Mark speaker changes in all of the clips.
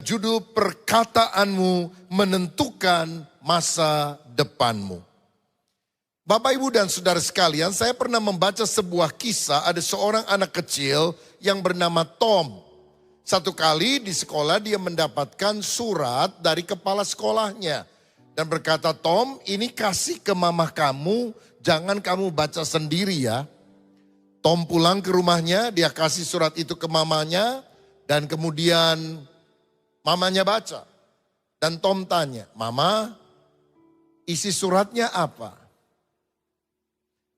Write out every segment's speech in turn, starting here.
Speaker 1: berjudul Perkataanmu Menentukan Masa Depanmu. Bapak, Ibu, dan saudara sekalian, saya pernah membaca sebuah kisah. Ada seorang anak kecil yang bernama Tom. Satu kali di sekolah dia mendapatkan surat dari kepala sekolahnya. Dan berkata, Tom, ini kasih ke mama kamu, jangan kamu baca sendiri ya. Tom pulang ke rumahnya, dia kasih surat itu ke mamanya. Dan kemudian mamanya baca. Dan Tom tanya, Mama, isi suratnya apa?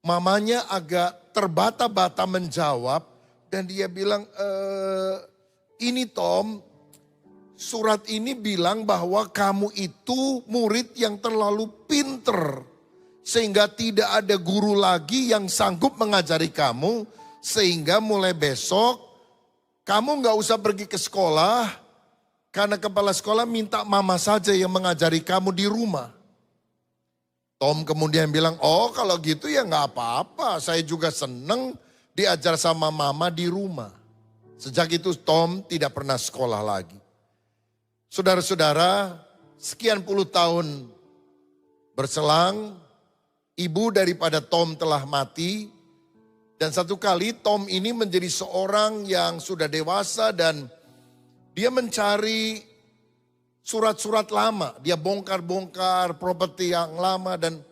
Speaker 1: Mamanya agak terbata-bata menjawab dan dia bilang, ini Tom, surat ini bilang bahwa kamu itu murid yang terlalu pinter. Sehingga tidak ada guru lagi yang sanggup mengajari kamu. Sehingga mulai besok kamu gak usah pergi ke sekolah. Karena kepala sekolah minta mama saja yang mengajari kamu di rumah. Tom kemudian bilang, oh kalau gitu ya gak apa-apa. Saya juga seneng diajar sama mama di rumah. Sejak itu Tom tidak pernah sekolah lagi. Saudara-saudara, sekian puluh tahun berselang, ibu daripada Tom telah mati. Dan satu kali Tom ini menjadi seorang yang sudah dewasa dan dia mencari surat-surat lama. Dia bongkar-bongkar properti yang lama dan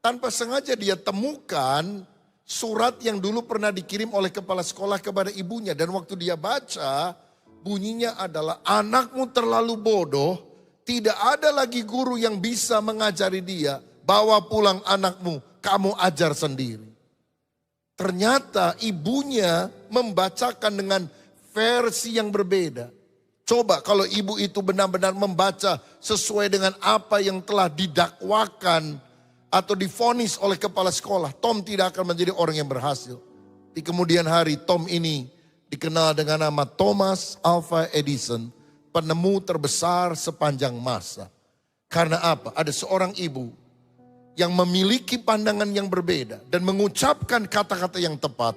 Speaker 1: tanpa sengaja dia temukan surat yang dulu pernah dikirim oleh kepala sekolah kepada ibunya. Dan waktu dia baca, bunyinya adalah, anakmu terlalu bodoh, tidak ada lagi guru yang bisa mengajari dia. Bawa pulang anakmu, kamu ajar sendiri. Ternyata ibunya membacakan dengan versi yang berbeda. Coba kalau ibu itu benar-benar membaca sesuai dengan apa yang telah didakwakan atau divonis oleh kepala sekolah, Tom tidak akan menjadi orang yang berhasil. Di kemudian hari Tom ini dikenal dengan nama Thomas Alva Edison, penemu terbesar sepanjang masa. Karena apa? Ada seorang ibu yang memiliki pandangan yang berbeda dan mengucapkan kata-kata yang tepat.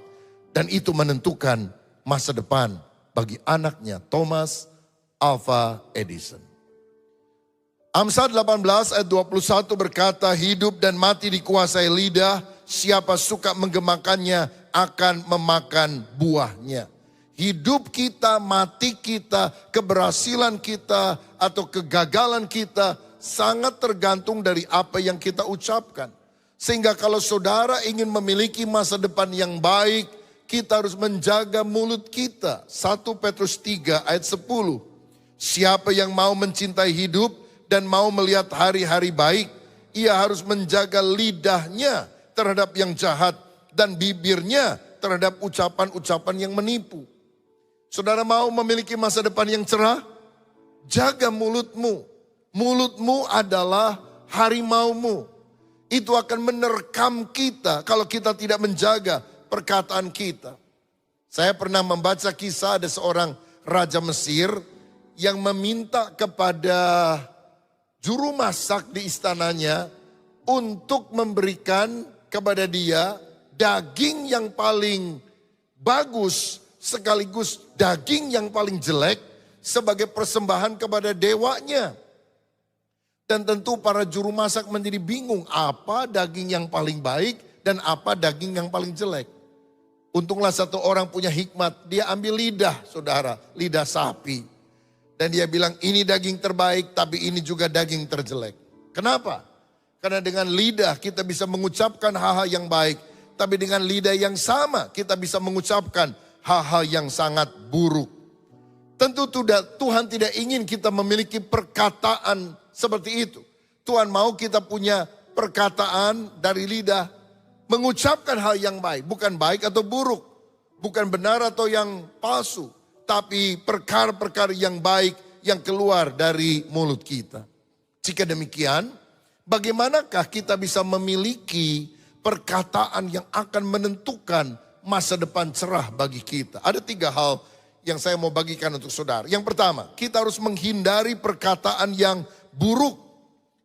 Speaker 1: Dan itu menentukan masa depan bagi anaknya Thomas Alva Edison. Amsal 18 ayat 21 berkata, hidup dan mati dikuasai lidah, siapa suka menggemakannya akan memakan buahnya. Hidup kita, mati kita, keberhasilan kita atau kegagalan kita sangat tergantung dari apa yang kita ucapkan. Sehingga kalau saudara ingin memiliki masa depan yang baik, kita harus menjaga mulut kita. 1 Petrus 3 ayat 10. Siapa yang mau mencintai hidup dan mau melihat hari-hari baik, ia harus menjaga lidahnya terhadap yang jahat dan bibirnya terhadap ucapan-ucapan yang menipu. Saudara mau memiliki masa depan yang cerah? Jaga mulutmu. Mulutmu adalah harimaumu. Itu akan menerkam kita kalau kita tidak menjaga perkataan kita. Saya pernah membaca kisah ada seorang raja Mesir yang meminta kepada juru masak di istananya untuk memberikan kepada dia daging yang paling bagus sekaligus daging yang paling jelek sebagai persembahan kepada dewanya. Dan tentu para juru masak menjadi bingung apa daging yang paling baik dan apa daging yang paling jelek. Untunglah satu orang punya hikmat, dia ambil lidah saudara, lidah sapi. Dan dia bilang ini daging terbaik tapi ini juga daging terjelek. Kenapa? Karena dengan lidah kita bisa mengucapkan hal-hal yang baik. Tapi dengan lidah yang sama kita bisa mengucapkan hal-hal yang sangat buruk. Tentu Tuhan tidak ingin kita memiliki perkataan seperti itu. Tuhan mau kita punya perkataan dari lidah. Mengucapkan hal yang baik. Bukan baik atau buruk. Bukan benar atau yang palsu. Tapi perkara-perkara yang baik yang keluar dari mulut kita. Jika demikian, bagaimanakah kita bisa memiliki perkataan yang akan menentukan masa depan cerah bagi kita? Ada 3 hal yang saya mau bagikan untuk saudara. Yang pertama, kita harus menghindari perkataan yang buruk.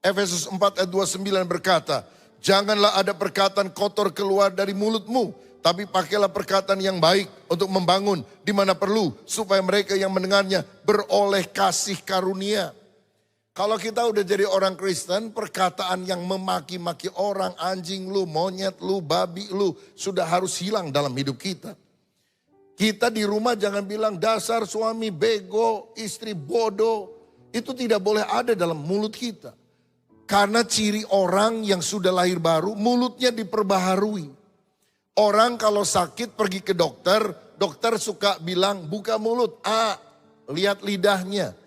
Speaker 1: Efesus 4 ayat 29 berkata, janganlah ada perkataan kotor keluar dari mulutmu, Tapi pakailah perkataan yang baik untuk membangun di mana perlu. Supaya mereka yang mendengarnya beroleh kasih karunia. Kalau kita udah jadi orang Kristen, perkataan yang memaki-maki orang, anjing lu, monyet lu, babi lu, sudah harus hilang dalam hidup kita. Kita di rumah jangan bilang dasar suami bego, istri bodoh. Itu tidak boleh ada dalam mulut kita. Karena ciri orang yang sudah lahir baru, mulutnya diperbaharui. Orang kalau sakit pergi ke dokter, dokter suka bilang buka mulut. Lihat lidahnya.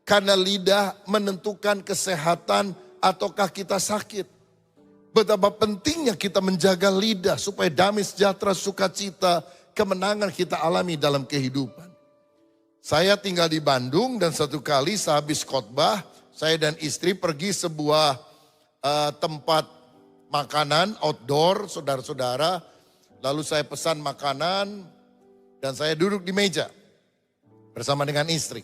Speaker 1: Karena lidah menentukan kesehatan ataukah kita sakit. Betapa pentingnya kita menjaga lidah supaya damai sejahtera, sukacita, kemenangan kita alami dalam kehidupan. Saya tinggal di Bandung dan satu kali sehabis khotbah, saya dan istri pergi sebuah tempat makanan outdoor, saudara-saudara. Lalu saya pesan makanan dan saya duduk di meja bersama dengan istri.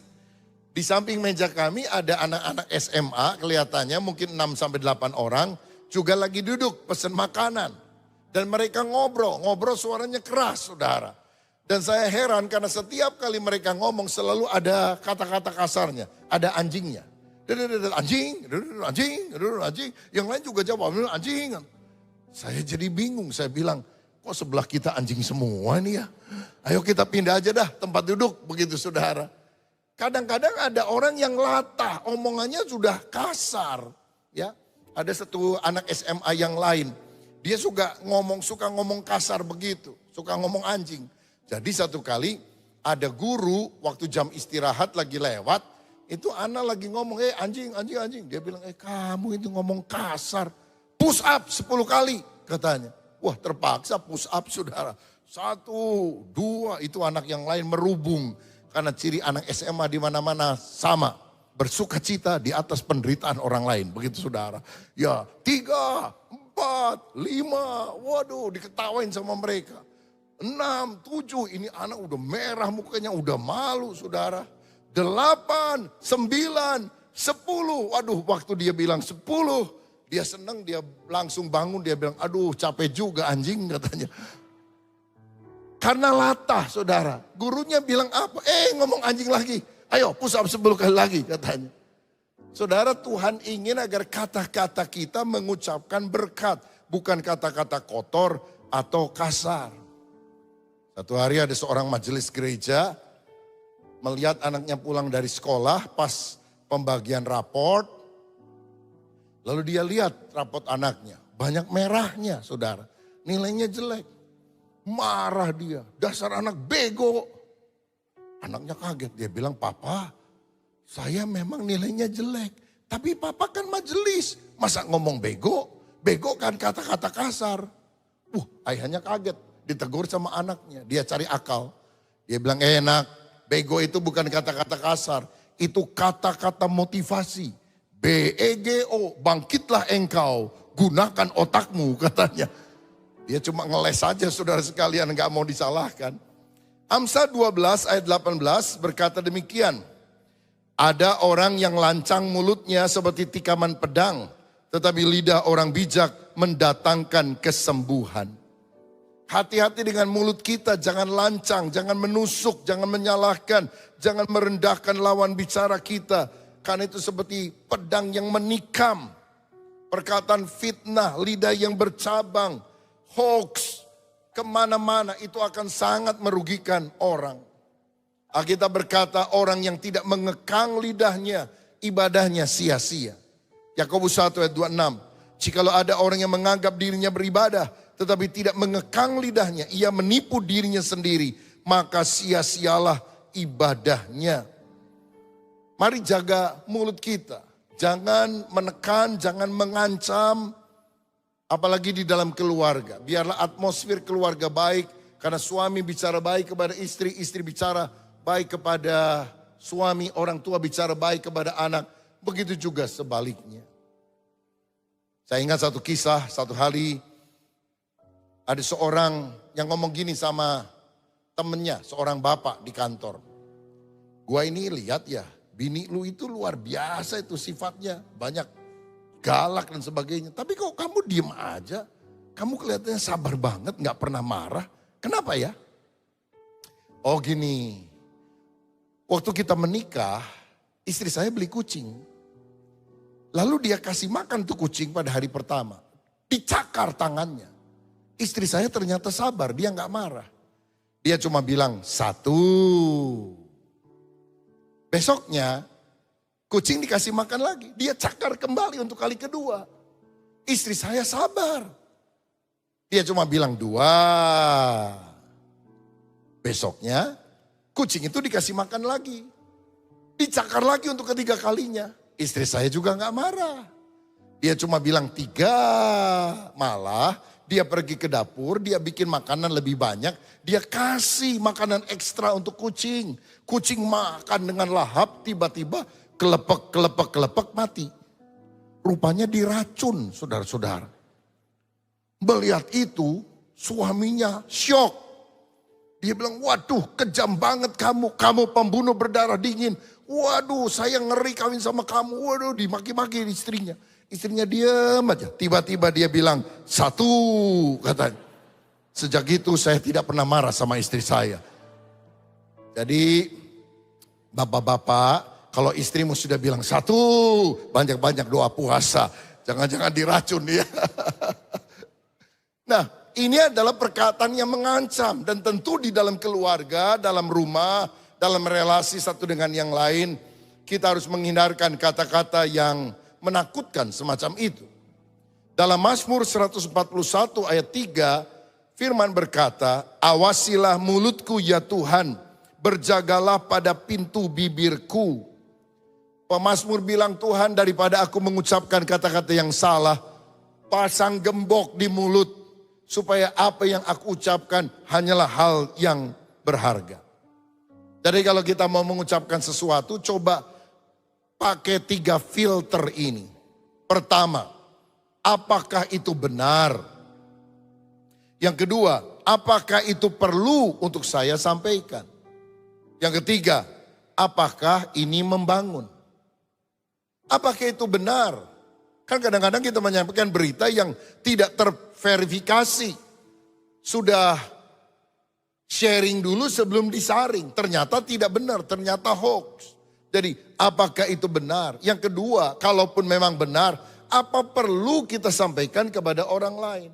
Speaker 1: Di samping meja kami ada anak-anak SMA kelihatannya mungkin 6-8 orang juga lagi duduk pesan makanan. Dan mereka ngobrol suaranya keras saudara. Dan saya heran karena setiap kali mereka ngomong selalu ada kata-kata kasarnya, ada anjingnya. Anjing, anjing. Yang lain juga jawab, anjing. Saya jadi bingung, saya bilang, kok sebelah kita anjing semua nih ya. Ayo kita pindah aja dah tempat duduk, begitu saudara. Kadang-kadang ada orang yang latah, omongannya sudah kasar. Ya, ada satu anak SMA yang lain, dia suka ngomong kasar begitu, suka ngomong anjing. Jadi satu kali ada guru waktu jam istirahat lagi lewat, itu anak lagi ngomong, anjing. Dia bilang, kamu itu ngomong kasar, push up 10 kali katanya. Wah terpaksa push up saudara. 1, 2 itu anak yang lain merubung. Karena ciri anak SMA di mana-mana sama. Bersuka cita di atas penderitaan orang lain. Begitu saudara. Ya 3, 4, 5. Waduh diketawain sama mereka. 6, 7 ini anak udah merah mukanya udah malu saudara. 8, 9, 10. Waduh waktu dia bilang 10. Dia senang dia langsung bangun dia bilang aduh capek juga anjing katanya. Karena latah saudara. Gurunya bilang apa? Ngomong anjing lagi. Ayo push up 10 kali lagi katanya. Saudara Tuhan ingin agar kata-kata kita mengucapkan berkat. Bukan kata-kata kotor atau kasar. Satu hari ada seorang majelis gereja. Melihat anaknya pulang dari sekolah pas pembagian raport. Lalu dia lihat raport anaknya. Banyak merahnya saudara. Nilainya jelek. Marah dia, dasar anak bego. Anaknya kaget, dia bilang, papa saya memang nilainya jelek. Tapi papa kan majelis, masa ngomong bego? Bego kan kata-kata kasar. Ayahnya kaget, ditegur sama anaknya, dia cari akal. Dia bilang, enak, bego itu bukan kata-kata kasar. Itu kata-kata motivasi. BEGO, bangkitlah engkau, gunakan otakmu katanya. Dia cuma ngeles saja saudara sekalian, gak mau disalahkan. Amsal 12 ayat 18 berkata demikian. Ada orang yang lancang mulutnya seperti tikaman pedang. Tetapi lidah orang bijak mendatangkan kesembuhan. Hati-hati dengan mulut kita, jangan lancang, jangan menusuk, jangan menyalahkan. Jangan merendahkan lawan bicara kita. Karena itu seperti pedang yang menikam. Perkataan fitnah, lidah yang bercabang. Hoax kemana-mana itu akan sangat merugikan orang. Alkitab berkata orang yang tidak mengekang lidahnya, ibadahnya sia-sia. Yakobus 1 ayat 26. Jikalau ada orang yang menganggap dirinya beribadah, tetapi tidak mengekang lidahnya, ia menipu dirinya sendiri, maka sia-sialah ibadahnya. Mari jaga mulut kita. Jangan menekan, jangan mengancam. Apalagi di dalam keluarga. Biarlah atmosfer keluarga baik. Karena suami bicara baik kepada istri. Istri bicara baik kepada suami. Orang tua bicara baik kepada anak. Begitu juga sebaliknya. Saya ingat satu kisah. Satu hari ada seorang yang ngomong gini sama temennya. Seorang bapak di kantor. Gua ini lihat ya. Bini lu itu luar biasa itu sifatnya. Banyak galak dan sebagainya. Tapi kok kamu diem aja? Kamu kelihatannya sabar banget, gak pernah marah. Kenapa ya? Oh gini, waktu kita menikah, istri saya beli kucing. Lalu dia kasih makan tuh kucing pada hari pertama. Dicakar tangannya. Istri saya ternyata sabar, dia nggak marah. Dia cuma bilang 1. Besoknya kucing dikasih makan lagi. Dia cakar kembali untuk kali kedua. Istri saya sabar. Dia cuma bilang 2. Besoknya kucing itu dikasih makan lagi. Dicakar lagi untuk ketiga kalinya. Istri saya juga gak marah. Dia cuma bilang 3. Malah dia pergi ke dapur, dia bikin makanan lebih banyak. Dia kasih makanan ekstra untuk kucing. Kucing makan dengan lahap, tiba-tiba kelepek mati. Rupanya diracun, saudara-saudara. Melihat itu, suaminya syok. Dia bilang, waduh kejam banget kamu pembunuh berdarah dingin. Waduh saya ngeri kawin sama kamu, waduh dimaki-maki istrinya. Istrinya diam aja, tiba-tiba dia bilang 1 katanya. Sejak itu saya tidak pernah marah sama istri saya. Jadi bapak-bapak, kalau istrimu sudah bilang 1, banyak-banyak doa puasa. Jangan-jangan diracun dia. Nah, ini adalah perkataan yang mengancam. Dan tentu di dalam keluarga, dalam rumah, dalam relasi satu dengan yang lain, kita harus menghindarkan kata-kata yang menakutkan semacam itu. Dalam Mazmur 141 ayat 3, firman berkata, awasilah mulutku ya Tuhan, berjagalah pada pintu bibirku. Pemazmur bilang, Tuhan daripada aku mengucapkan kata-kata yang salah, pasang gembok di mulut, supaya apa yang aku ucapkan hanyalah hal yang berharga. Jadi kalau kita mau mengucapkan sesuatu, coba pakai 3 filter ini. Pertama, apakah itu benar? Yang kedua, apakah itu perlu untuk saya sampaikan? Yang ketiga, apakah ini membangun? Apakah itu benar? Kan kadang-kadang kita menyampaikan berita yang tidak terverifikasi. Sudah sharing dulu sebelum disaring. Ternyata tidak benar, ternyata hoax. Jadi apakah itu benar? Yang kedua, kalaupun memang benar, apa perlu kita sampaikan kepada orang lain?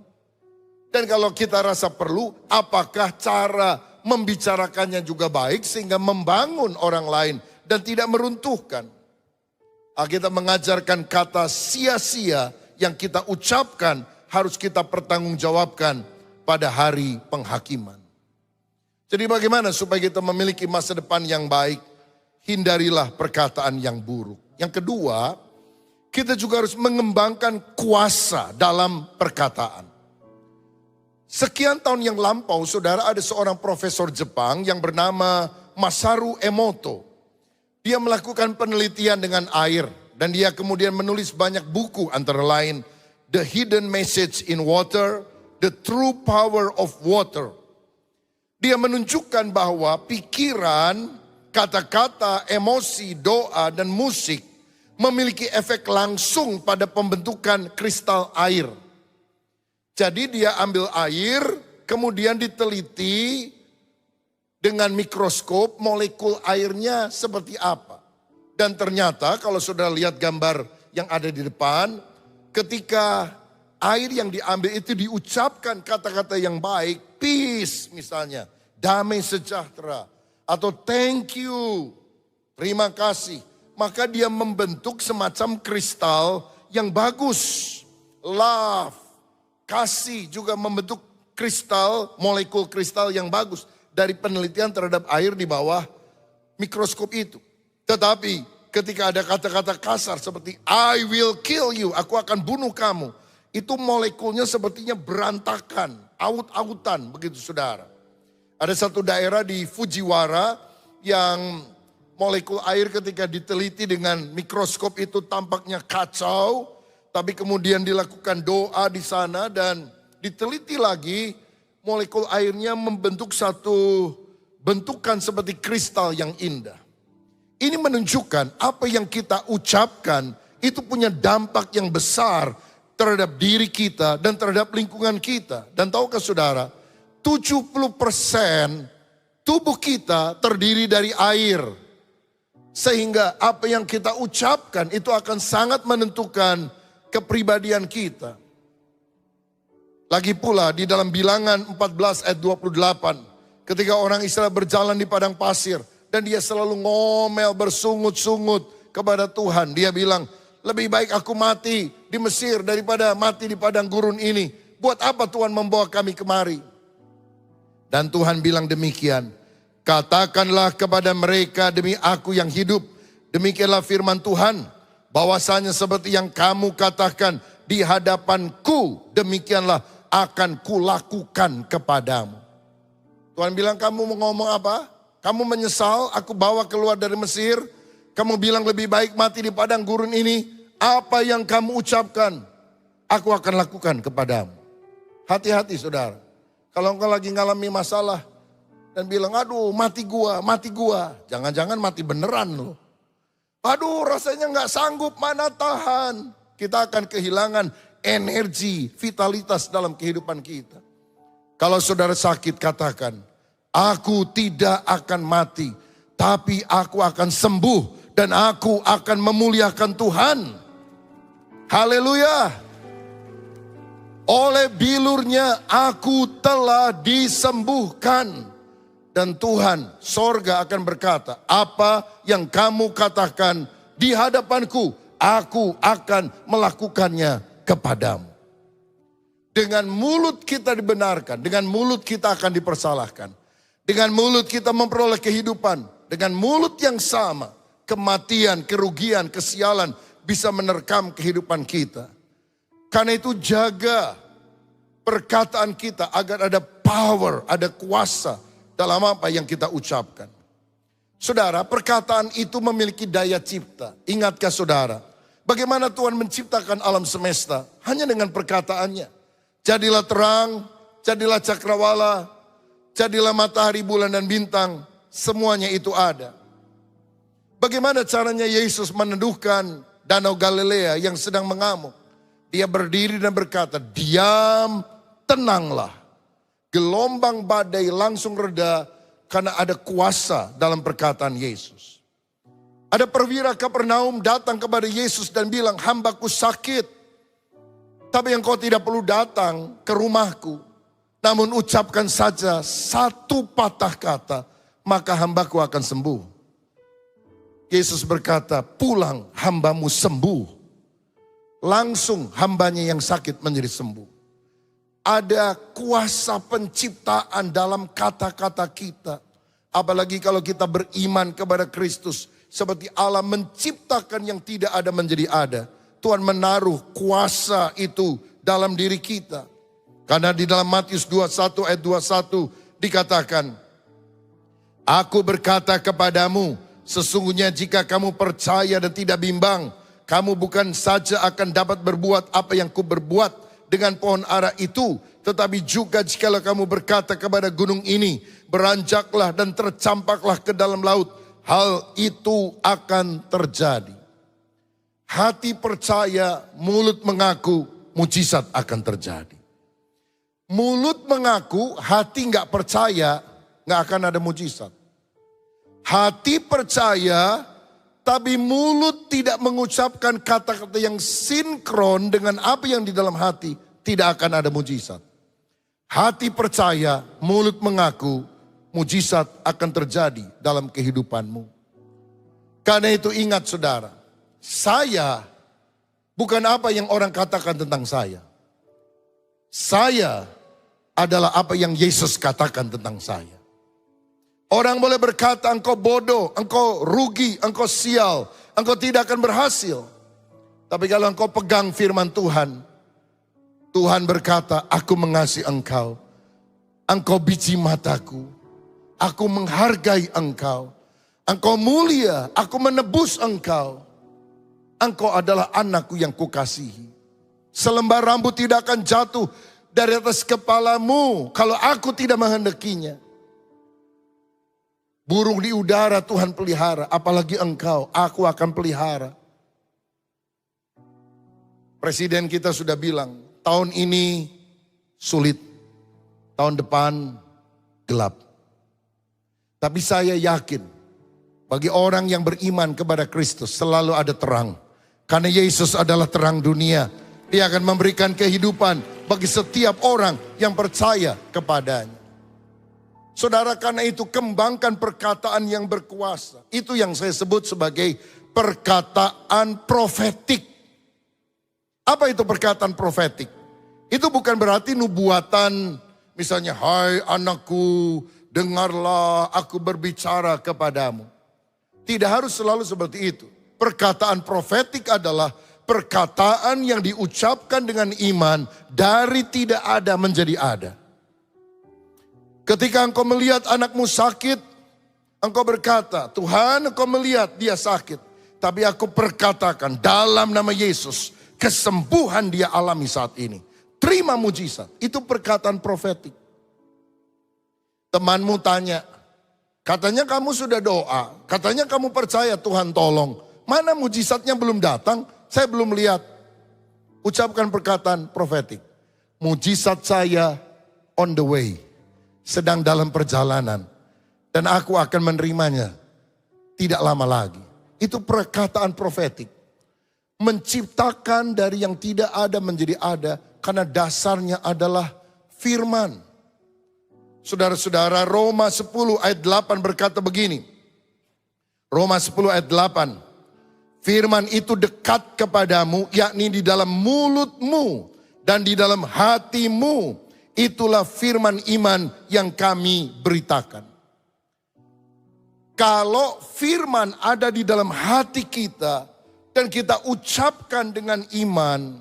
Speaker 1: Dan kalau kita rasa perlu, apakah cara membicarakannya juga baik sehingga membangun orang lain dan tidak meruntuhkan? Kita mengajarkan kata sia-sia yang kita ucapkan harus kita pertanggungjawabkan pada hari penghakiman. Jadi bagaimana supaya kita memiliki masa depan yang baik? Hindarilah perkataan yang buruk. Yang kedua, kita juga harus mengembangkan kuasa dalam perkataan. Sekian tahun yang lampau, saudara, ada seorang profesor Jepang yang bernama Masaru Emoto. Dia melakukan penelitian dengan air dan dia kemudian menulis banyak buku, antara lain The Hidden Message in Water, The True Power of Water. Dia menunjukkan bahwa pikiran, kata-kata, emosi, doa, dan musik memiliki efek langsung pada pembentukan kristal air. Jadi dia ambil air, kemudian diteliti dengan mikroskop molekul airnya seperti apa. Dan ternyata kalau saudara lihat gambar yang ada di depan, ketika air yang diambil itu diucapkan kata-kata yang baik, peace misalnya, damai sejahtera, atau thank you, terima kasih. Maka dia membentuk semacam kristal yang bagus. Love, kasih juga membentuk kristal, molekul kristal yang bagus. Dari penelitian terhadap air di bawah mikroskop itu. Tetapi ketika ada kata-kata kasar seperti I will kill you, aku akan bunuh kamu. Itu molekulnya sepertinya berantakan, aut-autan begitu saudara. Ada satu daerah di Fujiwara yang molekul air ketika diteliti dengan mikroskop itu tampaknya kacau. Tapi kemudian dilakukan doa di sana dan diteliti lagi, molekul airnya membentuk satu bentukan seperti kristal yang indah. Ini menunjukkan apa yang kita ucapkan itu punya dampak yang besar terhadap diri kita dan terhadap lingkungan kita. Dan tahukah saudara, 70% tubuh kita terdiri dari air. Sehingga apa yang kita ucapkan itu akan sangat menentukan kepribadian kita. Lagi pula di dalam Bilangan 14 ayat 28. Ketika orang Israel berjalan di padang pasir. Dan dia selalu ngomel bersungut-sungut kepada Tuhan. Dia bilang, lebih baik aku mati di Mesir daripada mati di padang gurun ini. Buat apa Tuhan membawa kami kemari? Dan Tuhan bilang demikian. Katakanlah kepada mereka demi aku yang hidup. Demikianlah firman Tuhan. Bahwasanya seperti yang kamu katakan di hadapanku. Demikianlah akan kulakukan kepadamu. Tuhan bilang kamu mau ngomong apa? Kamu menyesal aku bawa keluar dari Mesir. Kamu bilang lebih baik mati di padang gurun ini. Apa yang kamu ucapkan, aku akan lakukan kepadamu. Hati-hati saudara. Kalau engkau lagi ngalami masalah dan bilang, aduh mati gua. Jangan-jangan mati beneran loh. Aduh rasanya gak sanggup, mana tahan. Kita akan kehilangan energi, vitalitas dalam kehidupan kita. Kalau saudara sakit katakan, aku tidak akan mati, tapi aku akan sembuh dan aku akan memuliakan Tuhan. Haleluya. Oleh bilurnya aku telah disembuhkan. Dan Tuhan sorga akan berkata, apa yang kamu katakan di hadapanku, aku akan melakukannya kepadamu. Dengan mulut kita dibenarkan, dengan mulut kita akan dipersalahkan. Dengan mulut kita memperoleh kehidupan. Dengan mulut yang sama, kematian, kerugian, kesialan bisa menerkam kehidupan kita. Karena itu jaga perkataan kita agar ada power, ada kuasa dalam apa yang kita ucapkan. Saudara, perkataan itu memiliki daya cipta. Ingatkah saudara, bagaimana Tuhan menciptakan alam semesta? Hanya dengan perkataannya. Jadilah terang, jadilah cakrawala, jadilah matahari, bulan dan bintang. Semuanya itu ada. Bagaimana caranya Yesus meneduhkan danau Galilea yang sedang mengamuk? Dia berdiri dan berkata, diam, tenanglah. Gelombang badai langsung reda karena ada kuasa dalam perkataan Yesus. Ada perwira Kapernaum datang kepada Yesus dan bilang, hambaku sakit. Tapi engkau tidak perlu datang ke rumahku. Namun ucapkan saja satu patah kata, maka hambaku akan sembuh. Yesus berkata, pulang hambamu sembuh. Langsung hambanya yang sakit menjadi sembuh. Ada kuasa penciptaan dalam kata-kata kita. Apalagi kalau kita beriman kepada Kristus. Seperti Allah menciptakan yang tidak ada menjadi ada. Tuhan menaruh kuasa itu dalam diri kita. Karena di dalam Matius 21 ayat 21 dikatakan, aku berkata kepadamu, sesungguhnya jika kamu percaya dan tidak bimbang, kamu bukan saja akan dapat berbuat apa yang ku berbuat dengan pohon ara itu, tetapi juga jikalau kamu berkata kepada gunung ini, beranjaklah dan tercampaklah ke dalam laut, hal itu akan terjadi. Hati percaya, mulut mengaku, mujizat akan terjadi. Mulut mengaku, hati nggak percaya, nggak akan ada mujizat. Hati percaya, tapi mulut tidak mengucapkan kata-kata yang sinkron dengan apa yang di dalam hati, tidak akan ada mujizat. Hati percaya, mulut mengaku, mujizat akan terjadi dalam kehidupanmu. Karena itu ingat saudara, saya bukan apa yang orang katakan tentang saya. Saya adalah apa yang Yesus katakan tentang saya. Orang boleh berkata engkau bodoh, engkau rugi, engkau sial, engkau tidak akan berhasil. Tapi kalau engkau pegang firman Tuhan, Tuhan berkata, aku mengasihi engkau. Engkau biji mataku, aku menghargai engkau. Engkau mulia, aku menebus engkau. Engkau adalah anakku yang kukasihi. Selembar rambut tidak akan jatuh dari atas kepalamu kalau aku tidak menghendakinya. Burung di udara Tuhan pelihara, apalagi engkau, aku akan pelihara. Presiden kita sudah bilang, tahun ini sulit. tahun depan gelap. Tapi saya yakin bagi orang yang beriman kepada Kristus selalu ada terang. Karena Yesus adalah terang dunia. Dia akan memberikan kehidupan bagi setiap orang yang percaya kepadanya. Saudara, karena itu kembangkan perkataan yang berkuasa. Itu yang saya sebut sebagai perkataan profetik. Apa itu perkataan profetik? Itu bukan berarti nubuatan, misalnya, hai anakku, dengarlah aku berbicara kepadamu. Tidak harus selalu seperti itu. Perkataan profetik adalah perkataan yang diucapkan dengan iman dari tidak ada menjadi ada. Ketika engkau melihat anakmu sakit, engkau berkata, Tuhan, engkau melihat dia sakit. Tapi aku perkatakan dalam nama Yesus, kesembuhan dia alami saat ini. Terima mujizat. Itu perkataan profetik. Temanmu tanya, katanya kamu sudah doa, katanya kamu percaya Tuhan tolong. Mana mujizatnya belum datang, saya belum lihat. Ucapkan perkataan profetik. Mujizat saya on the way. Sedang dalam perjalanan. Dan aku akan menerimanya tidak lama lagi. Itu perkataan profetik. Menciptakan dari yang tidak ada menjadi ada. Karena dasarnya adalah firman. Saudara-saudara, Roma 10 ayat 8 berkata begini. Roma 10 ayat 8. Firman itu dekat kepadamu, yakni di dalam mulutmu dan di dalam hatimu. Itulah firman iman yang kami beritakan. Kalau firman ada di dalam hati kita dan kita ucapkan dengan iman,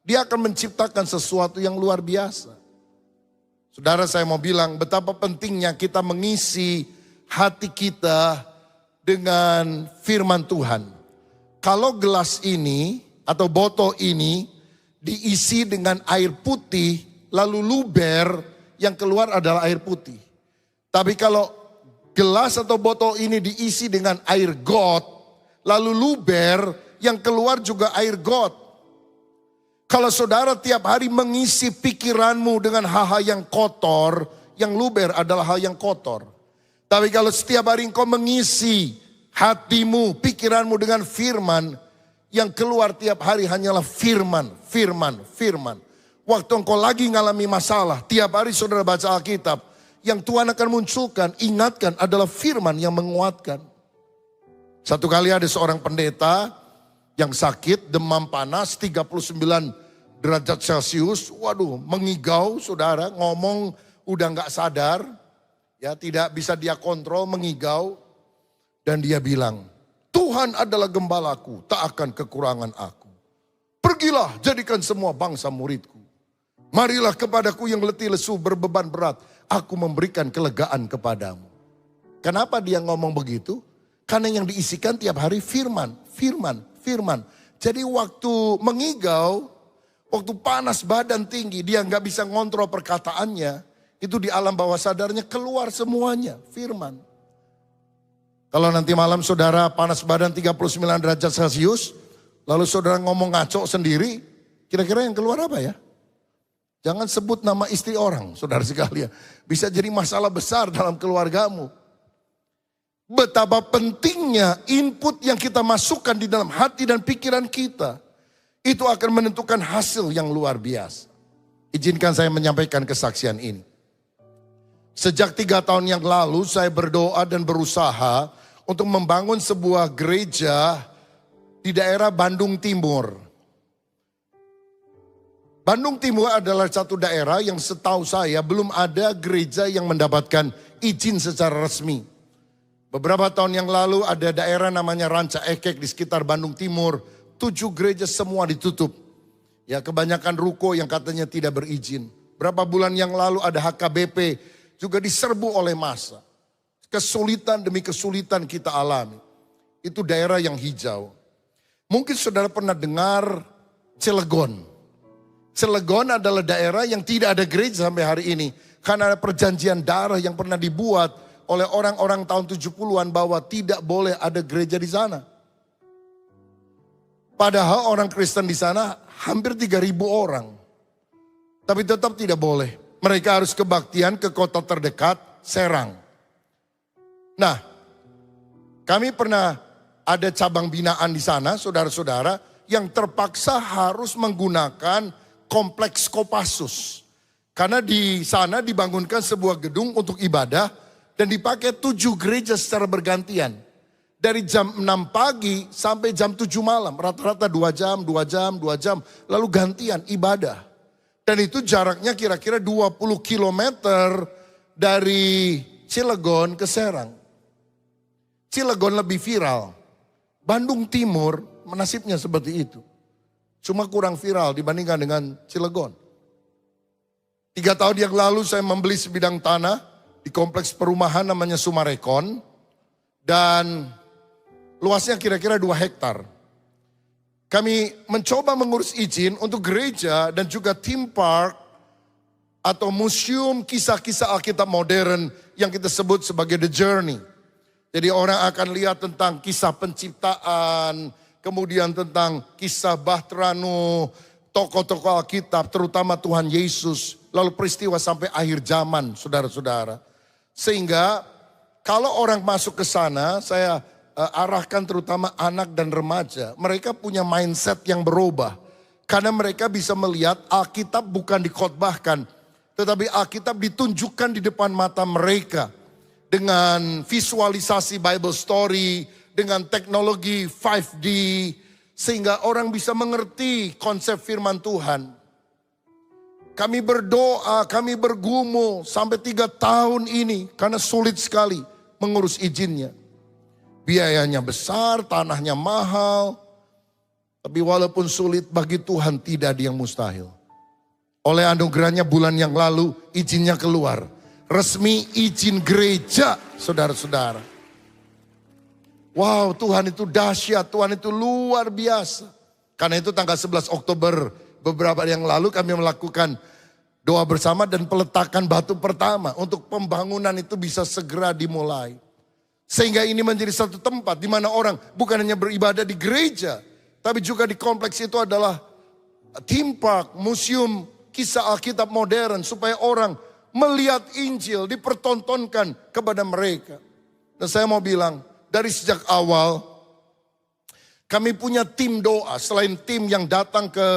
Speaker 1: dia akan menciptakan sesuatu yang luar biasa. Saudara, saya mau bilang betapa pentingnya kita mengisi hati kita dengan firman Tuhan. Kalau gelas ini atau botol ini diisi dengan air putih, lalu luber, yang keluar adalah air putih. Tapi kalau gelas atau botol ini diisi dengan air got, lalu luber, yang keluar juga air got. Kalau saudara tiap hari mengisi pikiranmu dengan hal-hal yang kotor, yang luber adalah hal yang kotor. Tapi kalau setiap hari engkau mengisi hatimu, pikiranmu dengan firman, yang keluar tiap hari hanyalah firman, firman, firman. Waktu engkau lagi ngalami masalah, tiap hari saudara baca Alkitab, yang Tuhan akan munculkan, ingatkan adalah firman yang menguatkan. Satu kali ada seorang pendeta yang sakit, demam panas 39 derajat Celcius. Waduh, mengigau saudara, ngomong udah gak sadar. Ya, tidak bisa dia kontrol, mengigau. Dan dia bilang, Tuhan adalah gembalaku, tak akan kekurangan aku. Pergilah, jadikan semua bangsa muridku. Marilah kepadaku yang letih lesu berbeban berat, aku memberikan kelegaan kepadamu. Kenapa dia ngomong begitu? Karena yang diisikan tiap hari firman, firman, firman. Jadi waktu mengigau, waktu panas badan tinggi, dia nggak bisa ngontrol perkataannya. Itu di alam bawah sadarnya keluar semuanya, firman. Kalau nanti malam saudara panas badan 39 derajat Celcius, lalu saudara ngomong ngaco sendiri, kira-kira yang keluar apa ya? Jangan sebut nama istri orang, saudara sekalian. Bisa jadi masalah besar dalam keluargamu. Betapa pentingnya input yang kita masukkan di dalam hati dan pikiran kita. Itu akan menentukan hasil yang luar biasa. Izinkan saya menyampaikan kesaksian ini. Sejak 3 tahun yang lalu saya berdoa dan berusaha untuk membangun sebuah gereja di daerah Bandung Timur. Bandung Timur adalah satu daerah yang setahu saya belum ada gereja yang mendapatkan izin secara resmi. Beberapa tahun yang lalu ada daerah namanya Ranca Ekek di sekitar Bandung Timur. 7 gereja semua ditutup. Ya, kebanyakan ruko yang katanya tidak berizin. Berapa bulan yang lalu ada HKBP juga diserbu oleh massa. Kesulitan demi kesulitan kita alami. Itu daerah yang hijau. Mungkin saudara pernah dengar Cilegon. Cilegon adalah daerah yang tidak ada gereja sampai hari ini. Karena ada perjanjian darah yang pernah dibuat oleh orang-orang tahun 70-an bahwa tidak boleh ada gereja di sana. Padahal orang Kristen di sana hampir 3.000 orang. Tapi tetap tidak boleh. Mereka harus kebaktian ke kota terdekat, Serang. Nah, kami pernah ada cabang binaan di sana, saudara-saudara, yang terpaksa harus menggunakan kompleks Kopassus. Karena di sana dibangunkan sebuah gedung untuk ibadah dan dipakai 7 gereja secara bergantian. Dari jam 6 pagi sampai jam 7 malam, rata-rata 2 jam, 2 jam, 2 jam, lalu gantian ibadah. Dan itu jaraknya kira-kira 20 kilometer dari Cilegon ke Serang. Cilegon lebih viral. Bandung Timur nasibnya seperti itu. Cuma kurang viral dibandingkan dengan Cilegon. 3 tahun yang lalu saya membeli sebidang tanah di kompleks perumahan namanya Sumarekon. Dan luasnya kira-kira 2 hektar. Kami mencoba mengurus izin untuk gereja dan juga theme park atau museum kisah-kisah Alkitab modern yang kita sebut sebagai The Journey. Jadi orang akan lihat tentang kisah penciptaan, kemudian tentang kisah Bahtera Nuh, tokoh-tokoh Alkitab, terutama Tuhan Yesus, lalu peristiwa sampai akhir zaman, saudara-saudara. Sehingga kalau orang masuk ke sana, saya arahkan terutama anak dan remaja, mereka punya mindset yang berubah. Karena mereka bisa melihat Alkitab bukan dikhotbahkan, tetapi Alkitab ditunjukkan di depan mata mereka. Dengan visualisasi Bible story, dengan teknologi 5D, sehingga orang bisa mengerti konsep firman Tuhan. Kami berdoa, kami bergumul sampai 3 tahun ini karena sulit sekali mengurus izinnya. Biayanya besar, tanahnya mahal. Tapi walaupun sulit bagi Tuhan tidak ada yang mustahil. Oleh anugerahnya bulan yang lalu izinnya keluar. Resmi izin gereja, saudara-saudara. Wow, Tuhan itu dahsyat, Tuhan itu luar biasa. Karena itu tanggal 11 Oktober beberapa yang lalu kami melakukan doa bersama dan peletakan batu pertama untuk pembangunan itu bisa segera dimulai. Sehingga ini menjadi satu tempat di mana orang bukan hanya beribadah di gereja, tapi juga di kompleks itu adalah theme park, museum kisah Alkitab modern supaya orang melihat Injil dipertontonkan kepada mereka. Dan saya mau bilang, dari sejak awal kami punya tim doa. Selain tim yang datang ke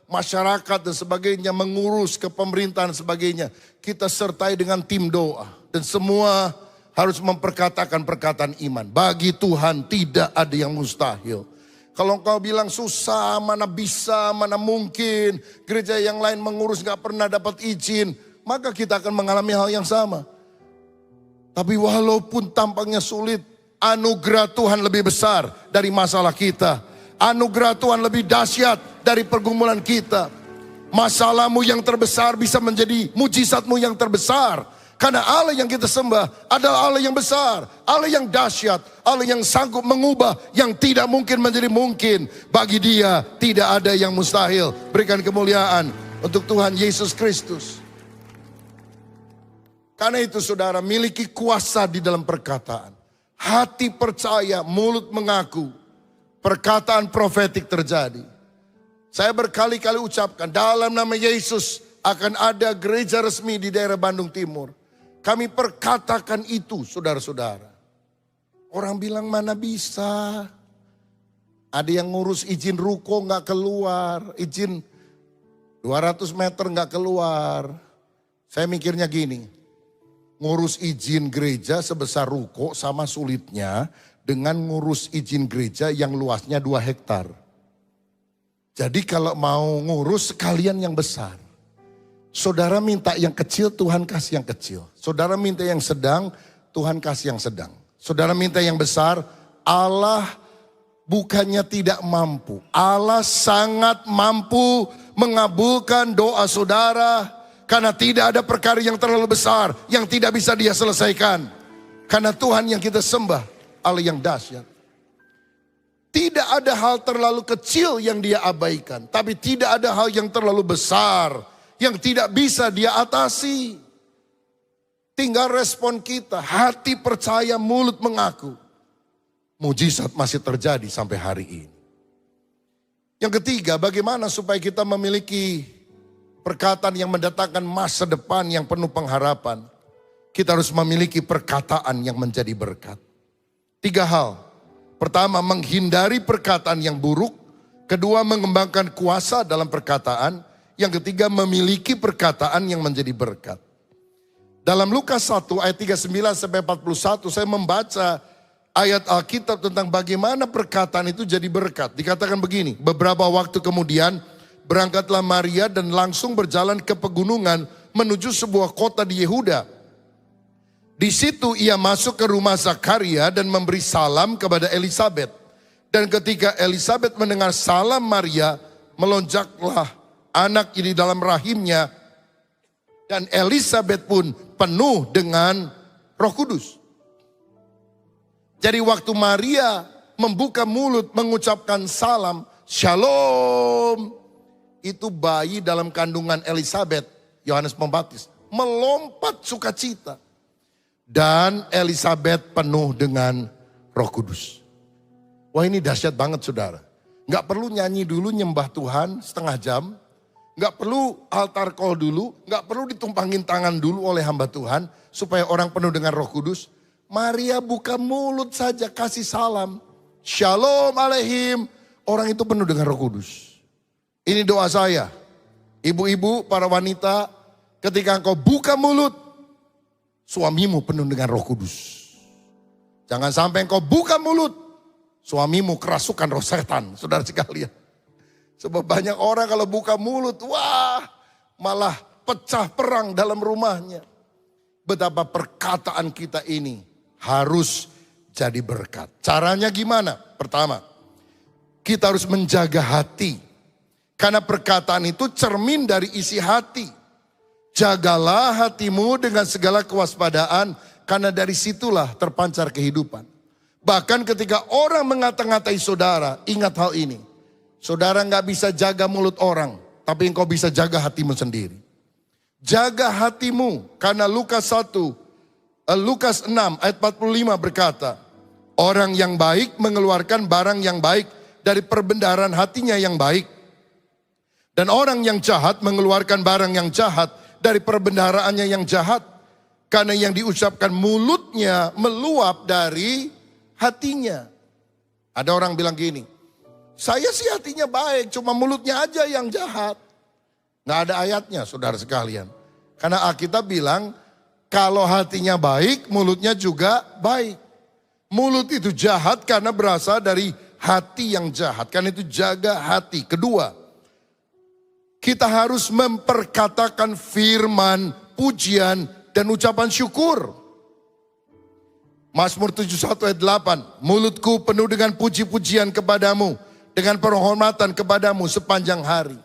Speaker 1: masyarakat dan sebagainya, mengurus ke pemerintahan dan sebagainya, kita sertai dengan tim doa. Dan semua harus memperkatakan perkataan iman. Bagi Tuhan tidak ada yang mustahil. Kalau engkau bilang susah, mana bisa, mana mungkin, gereja yang lain mengurus gak pernah dapat izin, maka kita akan mengalami hal yang sama. Tapi walaupun tampaknya sulit, anugerah Tuhan lebih besar dari masalah kita. Anugerah Tuhan lebih dahsyat dari pergumulan kita. Masalahmu yang terbesar bisa menjadi mujizatmu yang terbesar. Karena Allah yang kita sembah adalah Allah yang besar, Allah yang dahsyat, Allah yang sanggup mengubah yang tidak mungkin menjadi mungkin. Bagi Dia tidak ada yang mustahil. Berikan kemuliaan untuk Tuhan Yesus Kristus. Karena itu saudara, miliki kuasa di dalam perkataan. Hati percaya, mulut mengaku. Perkataan profetik terjadi. Saya berkali-kali ucapkan, dalam nama Yesus akan ada gereja resmi di daerah Bandung Timur. Kami perkatakan itu saudara-saudara. Orang bilang mana bisa. Ada yang ngurus izin ruko gak keluar. Izin 200 meter gak keluar. Saya mikirnya gini. Ngurus izin gereja sebesar ruko sama sulitnya dengan ngurus izin gereja yang luasnya 2 hektar. Jadi kalau mau ngurus sekalian yang besar. Saudara minta yang kecil, Tuhan kasih yang kecil. Saudara minta yang sedang, Tuhan kasih yang sedang. Saudara minta yang besar, Allah bukannya tidak mampu. Allah sangat mampu mengabulkan doa saudara. Karena tidak ada perkara yang terlalu besar yang tidak bisa Dia selesaikan. Karena Tuhan yang kita sembah, Allah yang dahsyat. Tidak ada hal terlalu kecil yang Dia abaikan. Tapi tidak ada hal yang terlalu besar yang tidak bisa Dia atasi. Tinggal respon kita, hati percaya, mulut mengaku. Mujizat masih terjadi sampai hari ini. Yang ketiga, bagaimana supaya kita memiliki perkataan yang mendatangkan masa depan yang penuh pengharapan, kita harus memiliki perkataan yang menjadi berkat. 3 hal. Pertama, menghindari perkataan yang buruk. Kedua, mengembangkan kuasa dalam perkataan. Yang ketiga, memiliki perkataan yang menjadi berkat. Dalam Lukas 1 ayat 39 sampai 41, saya membaca ayat Alkitab tentang bagaimana perkataan itu jadi berkat. Dikatakan begini, beberapa waktu kemudian berangkatlah Maria dan langsung berjalan ke pegunungan menuju sebuah kota di Yehuda. Di situ ia masuk ke rumah Zakaria dan memberi salam kepada Elisabet. Dan ketika Elisabet mendengar salam Maria, melonjaklah anak di dalam rahimnya, dan Elisabet pun penuh dengan Roh Kudus. Jadi waktu Maria membuka mulut mengucapkan salam, Shalom, itu bayi dalam kandungan Elisabet, Yohanes Pembaptis, melompat sukacita. Dan Elisabet penuh dengan Roh Kudus. Wah, ini dahsyat banget saudara. Gak perlu nyanyi dulu nyembah Tuhan setengah jam. Gak perlu altar call dulu. Gak perlu ditumpangin tangan dulu oleh hamba Tuhan. Supaya orang penuh dengan Roh Kudus. Maria buka mulut saja kasih salam. Shalom alaihim. Orang itu penuh dengan Roh Kudus. Ini doa saya. Ibu-ibu, para wanita. Ketika engkau buka mulut, suamimu penuh dengan Roh Kudus. Jangan sampai engkau buka mulut, suamimu kerasukan roh setan, saudara sekalian. Sebab banyak orang kalau buka mulut, wah, malah pecah perang dalam rumahnya. Betapa perkataan kita ini harus jadi berkat. Caranya gimana? Pertama, kita harus menjaga hati. Karena perkataan itu cermin dari isi hati. Jagalah hatimu dengan segala kewaspadaan, karena dari situlah terpancar kehidupan. Bahkan ketika orang mengata-ngatai saudara, ingat hal ini. Saudara gak bisa jaga mulut orang, tapi engkau bisa jaga hatimu sendiri. Jaga hatimu, karena Lukas 6 ayat 45 berkata, orang yang baik mengeluarkan barang yang baik dari perbendaharaan hatinya yang baik. Dan orang yang jahat mengeluarkan barang yang jahat dari perbendaharaannya yang jahat. Karena yang diucapkan mulutnya meluap dari hatinya. Ada orang bilang gini, saya sih hatinya baik, cuma mulutnya aja yang jahat. Nggak ada ayatnya saudara sekalian. Karena Alkitab bilang, kalau hatinya baik, mulutnya juga baik. Mulut itu jahat karena berasal dari hati yang jahat. Karena itu jaga hati. Kedua, kita harus memperkatakan firman, pujian, dan ucapan syukur. Mazmur 71 ayat 8. Mulutku penuh dengan puji-pujian kepadamu, dengan penghormatan kepadamu sepanjang hari.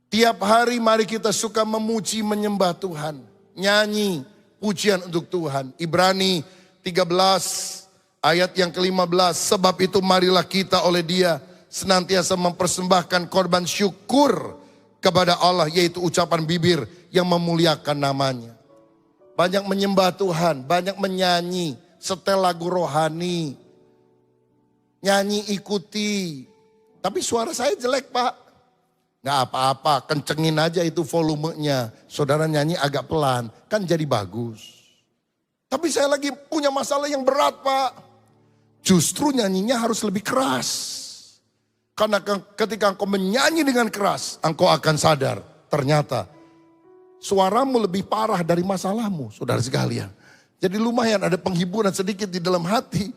Speaker 1: Tiap hari mari kita suka memuji menyembah Tuhan. Nyanyi pujian untuk Tuhan. Ibrani 13 ayat yang ke-15. Sebab itu marilah kita oleh Dia senantiasa mempersembahkan korban syukur kepada Allah, yaitu ucapan bibir yang memuliakan namanya. Banyak menyembah Tuhan, banyak menyanyi, setel lagu rohani. Nyanyi ikuti. Tapi suara saya jelek Pak. Gak apa-apa, kencengin aja itu volumenya. Saudara nyanyi agak pelan, kan jadi bagus. Tapi saya lagi punya masalah yang berat Pak. Justru nyanyinya harus lebih keras. Karena ketika engkau menyanyi dengan keras, engkau akan sadar. Ternyata suaramu lebih parah dari masalahmu, saudara sekalian. Jadi lumayan ada penghiburan sedikit di dalam hati.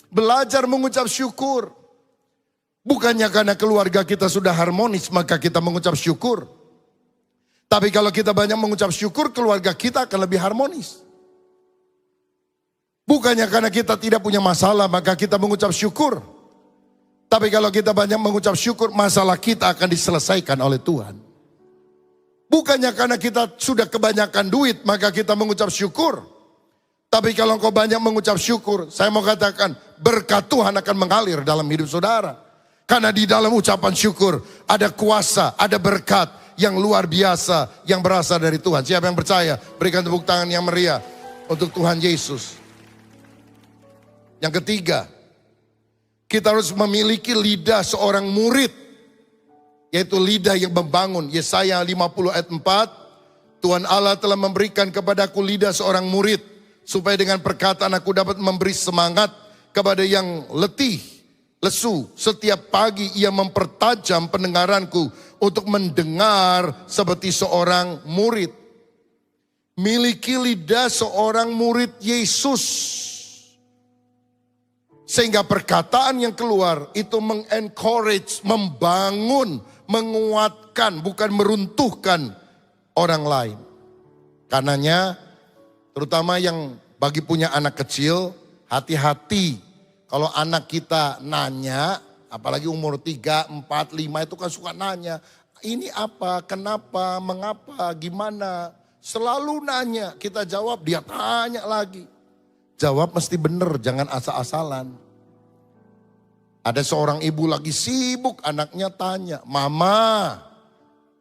Speaker 1: Belajar mengucap syukur. Bukannya karena keluarga kita sudah harmonis, maka kita mengucap syukur. Tapi kalau kita banyak mengucap syukur, keluarga kita akan lebih harmonis. Bukannya karena kita tidak punya masalah, maka kita mengucap syukur. Tapi kalau kita banyak mengucap syukur, masalah kita akan diselesaikan oleh Tuhan. Bukannya karena kita sudah kebanyakan duit, maka kita mengucap syukur. Tapi kalau engkau banyak mengucap syukur, saya mau katakan berkat Tuhan akan mengalir dalam hidup saudara. Karena di dalam ucapan syukur ada kuasa, ada berkat yang luar biasa yang berasal dari Tuhan. Siapa yang percaya? Berikan tepuk tangan yang meriah untuk Tuhan Yesus. Yang ketiga, kita harus memiliki lidah seorang murid. yaitu lidah yang membangun. Yesaya 50 ayat 4, Tuhan Allah telah memberikan kepadaku lidah seorang murid, supaya dengan perkataan aku dapat memberi semangat kepada yang letih, lesu. Setiap pagi ia mempertajam pendengaranku untuk mendengar seperti seorang murid. Miliki lidah seorang murid Yesus, sehingga perkataan yang keluar itu mengencourage, membangun, menguatkan, bukan meruntuhkan orang lain. Karenanya, terutama yang bagi punya anak kecil, hati-hati. Kalau anak kita nanya, apalagi umur 3, 4, 5 itu kan suka nanya. Ini apa, kenapa, mengapa, gimana. Selalu nanya, kita jawab, dia tanya lagi. Jawab mesti benar, jangan asal-asalan. Ada seorang ibu lagi sibuk, anaknya tanya, "Mama,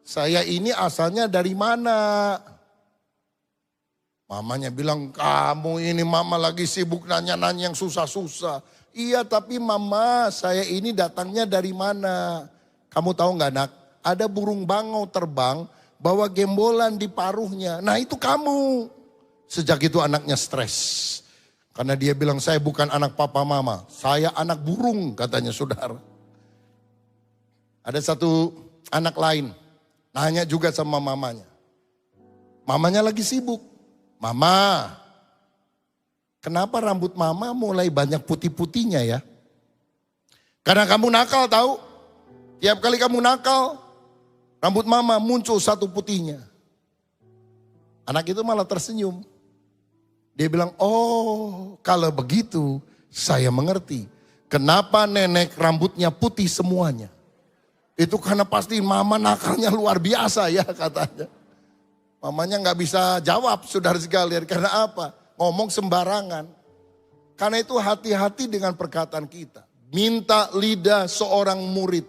Speaker 1: saya ini asalnya dari mana?" Mamanya bilang, "Kamu ini mama lagi sibuk nanya-nanya yang susah-susah." "Iya, tapi mama, saya ini datangnya dari mana?" "Kamu tahu nggak, nak? Ada burung bangau terbang, bawa gembolan di paruhnya. Nah, itu kamu." Sejak itu anaknya stres. Karena dia bilang, "Saya bukan anak papa mama, saya anak burung," katanya saudara. Ada satu anak lain, nanya juga sama mamanya. Mamanya lagi sibuk. "Mama, kenapa rambut mama mulai banyak putih-putihnya ya?" "Karena kamu nakal tahu. Tiap kali kamu nakal, rambut mama muncul satu putihnya." Anak itu malah tersenyum. Dia bilang, "Oh, kalau begitu saya mengerti. Kenapa nenek rambutnya putih semuanya. Itu karena pasti mama nakalnya luar biasa ya," katanya. Mamanya nggak bisa jawab, saudara sekalian. Karena apa? Ngomong sembarangan. Karena itu hati-hati dengan perkataan kita. Minta lidah seorang murid.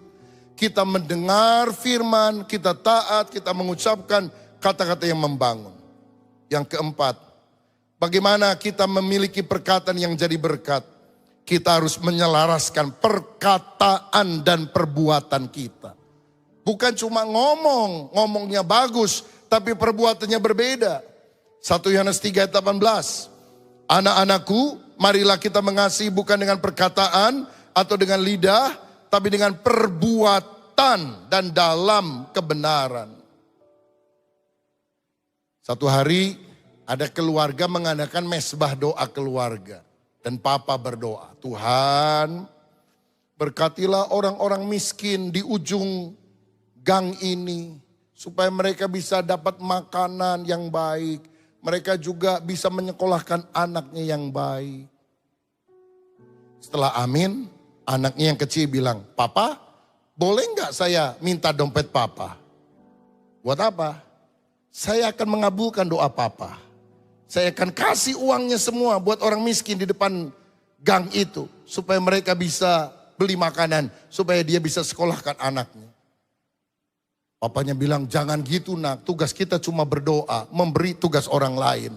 Speaker 1: Kita mendengar firman, kita taat, kita mengucapkan kata-kata yang membangun. Yang keempat, bagaimana kita memiliki perkataan yang jadi berkat? Kita harus menyelaraskan perkataan dan perbuatan kita. Bukan cuma ngomongnya bagus, tapi perbuatannya berbeda. 1 Yohanes 3 ayat 18. "Anak-anakku, marilah kita mengasihi bukan dengan perkataan atau dengan lidah, tapi dengan perbuatan dan dalam kebenaran." Satu hari ada keluarga mengadakan mesbah doa keluarga. Dan papa berdoa, "Tuhan, berkatilah orang-orang miskin di ujung gang ini, supaya mereka bisa dapat makanan yang baik. Mereka juga bisa menyekolahkan anaknya yang baik." Setelah amin, anaknya yang kecil bilang, "Papa, boleh nggak saya minta dompet papa?" "Buat apa?" "Saya akan mengabulkan doa papa. Saya akan kasih uangnya semua buat orang miskin di depan gang itu. Supaya mereka bisa beli makanan, supaya dia bisa sekolahkan anaknya." Papanya bilang, "Jangan gitu nak, tugas kita cuma berdoa, memberi tugas orang lain."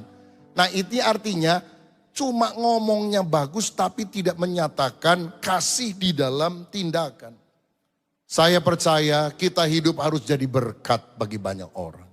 Speaker 1: Nah, itu artinya cuma ngomongnya bagus tapi tidak menyatakan kasih di dalam tindakan. Saya percaya kita hidup harus jadi berkat bagi banyak orang.